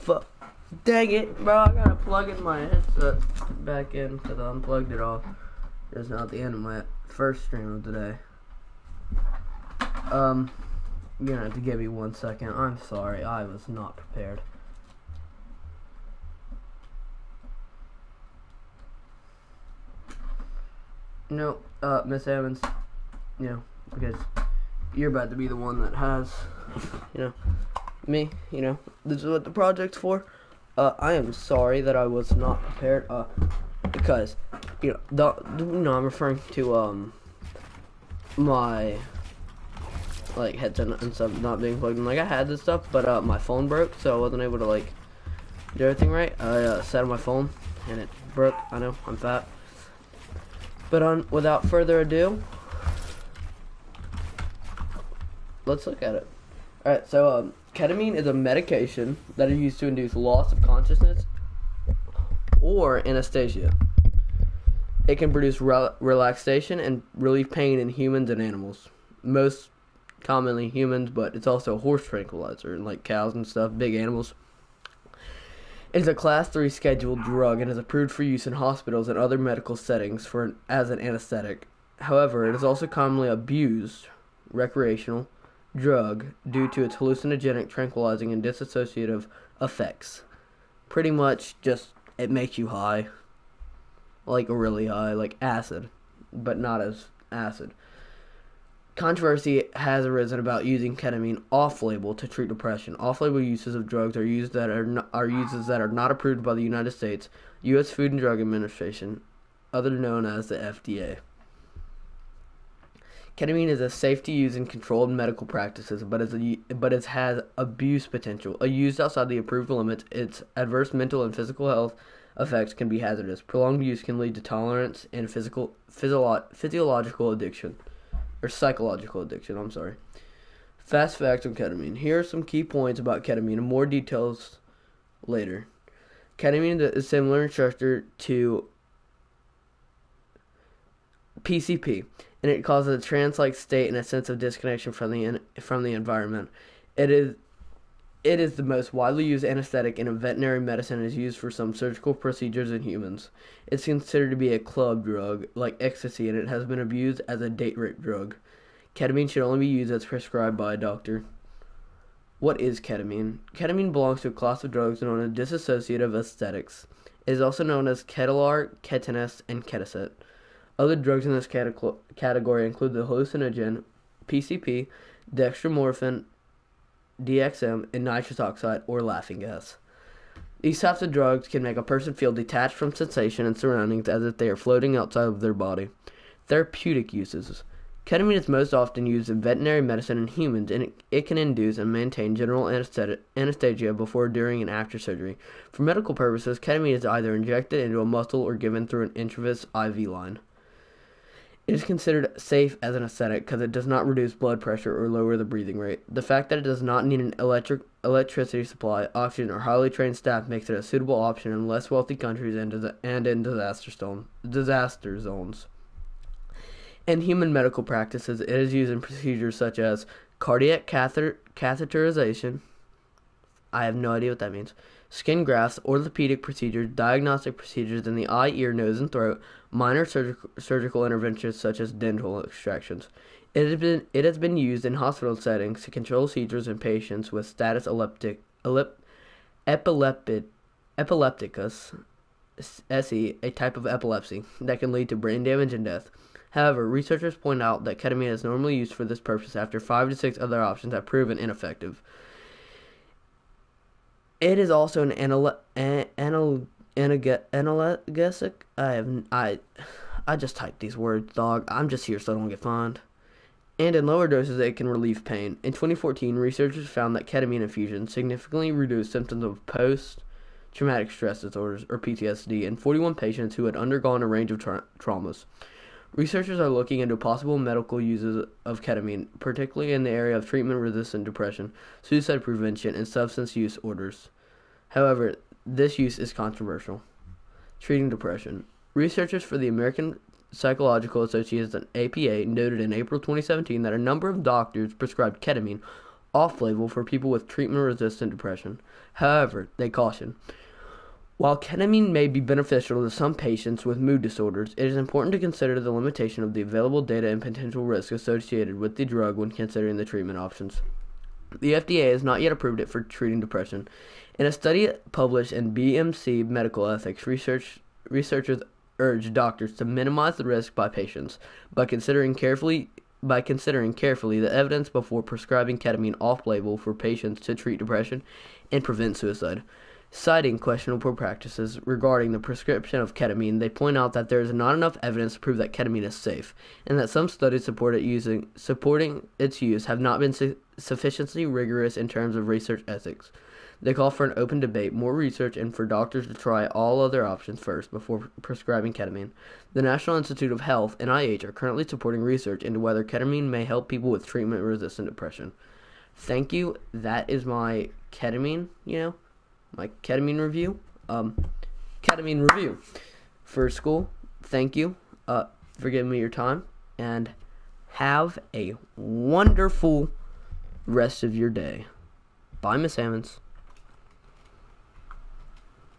Fuck. Dang it, bro. I gotta plug in my headset back in because I unplugged it off. It's now at the end of my first stream of the day. You're gonna have to give me 1 second. I'm sorry. I was not prepared. No, Miss Evans, because you're about to be the one that has, me, this is what the project's for. I am sorry that I was not prepared, because, I'm referring to, my, headset and stuff not being plugged in. I had this stuff, but, my phone broke, so I wasn't able to, do everything right. I, set on my phone, and it broke. I know, I'm fat. But without further ado, let's look at it. Alright, so ketamine is a medication that is used to induce loss of consciousness or anesthesia. It can produce relaxation and relieve pain in humans and animals. Most commonly humans, but it's also a horse tranquilizer, like cows and stuff, big animals. It is a Class 3 scheduled drug and is approved for use in hospitals and other medical settings as an anesthetic. However, it is also commonly abused recreational drug due to its hallucinogenic, tranquilizing, and dissociative effects. Pretty much just, it makes you high. Really high, like acid, but not as acid. Controversy has arisen about using ketamine off-label to treat depression. Off-label uses of drugs are uses that are not approved by the United States, U.S. Food and Drug Administration, otherwise known as the FDA. Ketamine is safe to use in controlled medical practices, but it has abuse potential. Used outside the approved limits, its adverse mental and physical health effects can be hazardous. Prolonged use can lead to tolerance and physiological addiction. Or psychological addiction, I'm sorry. Fast facts on ketamine. Here are some key points about ketamine and more details later. Ketamine is similar in structure to PCP, and it causes a trance-like state and a sense of disconnection from the environment. It is the most widely used anesthetic in veterinary medicine and is used for some surgical procedures in humans. It's considered to be a club drug, like ecstasy, and it has been abused as a date rape drug. Ketamine should only be used as prescribed by a doctor. What is ketamine? Ketamine belongs to a class of drugs known as dissociative aesthetics. It is also known as Ketalar, Ketanest, and Ketaset. Other drugs in this category include the hallucinogen, PCP, dextromorphin, DXM, and nitrous oxide or laughing gas. These types of drugs can make a person feel detached from sensation and surroundings as if they are floating outside of their body. Therapeutic uses. Ketamine is most often used in veterinary medicine in humans, and it can induce and maintain general anesthesia before, during, and after surgery. For medical purposes, ketamine is either injected into a muscle or given through an intravenous IV line. It is considered safe as an anesthetic because it does not reduce blood pressure or lower the breathing rate. The fact that it does not need an electricity supply, oxygen, or highly trained staff makes it a suitable option in less wealthy countries and in disaster zones. In human medical practices, it is used in procedures such as cardiac catheterization. I have no idea what that means. Skin grafts, orthopedic procedures, diagnostic procedures in the eye, ear, nose, and throat, minor surgical interventions such as dental extractions. It has been used in hospital settings to control seizures in patients with status epilepticus, SE, a type of epilepsy that can lead to brain damage and death. However, researchers point out that ketamine is normally used for this purpose after 5 to 6 other options have proven ineffective. It is also an analgesic. I just typed these words, dog. I'm just here so I don't get fined. And in lower doses, it can relieve pain. In 2014, researchers found that ketamine infusion significantly reduced symptoms of post-traumatic stress disorders, or PTSD, in 41 patients who had undergone a range of traumas. Researchers are looking into possible medical uses of ketamine, particularly in the area of treatment-resistant depression, suicide prevention, and substance use disorders. However, this use is controversial. Treating depression. Researchers for the American Psychological Association, APA, noted in April 2017 that a number of doctors prescribed ketamine off-label for people with treatment-resistant depression. However, they caution, while ketamine may be beneficial to some patients with mood disorders, it is important to consider the limitation of the available data and potential risk associated with the drug when considering the treatment options. The FDA has not yet approved it for treating depression. In a study published in BMC Medical Ethics, researchers urged doctors to minimize the risk by patients by considering carefully the evidence before prescribing ketamine off-label for patients to treat depression and prevent suicide. Citing questionable practices regarding the prescription of ketamine, they point out that there is not enough evidence to prove that ketamine is safe, and that some studies supporting its use have not been sufficiently rigorous in terms of research ethics. They call for an open debate, more research, and for doctors to try all other options first before prescribing ketamine. The National Institute of Health, NIH, are currently supporting research into whether ketamine may help people with treatment-resistant depression. Thank you. That is my ketamine review. Ketamine review for school. Thank you for giving me your time, and have a wonderful rest of your day. Bye, Miss Hammonds.